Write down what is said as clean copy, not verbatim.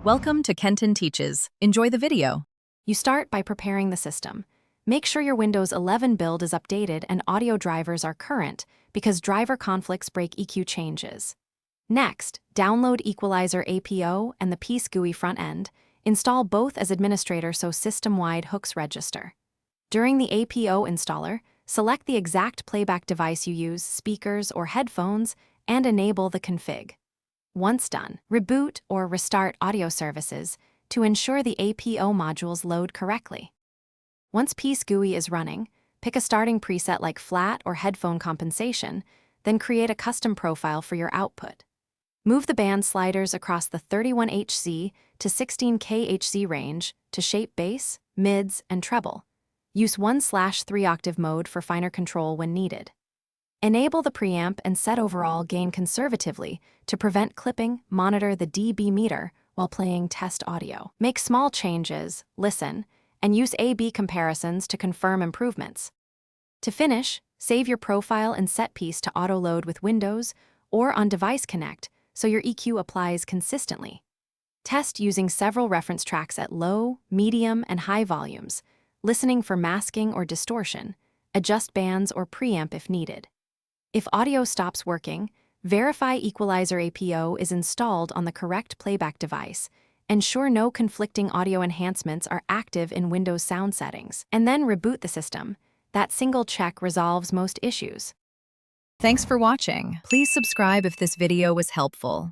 Welcome to Kenton Teaches. Enjoy the video. You start by preparing the system. Make sure your Windows 11 build is updated and audio drivers are current, because driver conflicts break EQ changes. Next, download Equalizer APO and the Piece GUI front end. Install both as administrator so system-wide hooks register. During the APO installer, select the exact playback device you use, speakers or headphones, and enable the config. Once done, reboot or restart audio services to ensure the APO modules load correctly. Once Piece GUI is running, pick a starting preset like flat or headphone compensation, then create a custom profile for your output. Move the band sliders across the 31Hz to 16kHz range to shape bass, mids, and treble. Use 1/3 octave mode for finer control when needed. Enable the preamp and set overall gain conservatively to prevent clipping. Monitor the dB meter while playing test audio. Make small changes, listen, and use A/B comparisons to confirm improvements. To finish, save your profile and set piece to auto-load with Windows or on Device Connect so your EQ applies consistently. Test using several reference tracks at low, medium, and high volumes, listening for masking or distortion. Adjust bands or preamp if needed. If audio stops working, verify Equalizer APO is installed on the correct playback device. Ensure no conflicting audio enhancements are active in Windows sound settings, and then reboot the system. That single check resolves most issues. Thanks for watching. Please subscribe if this video was helpful.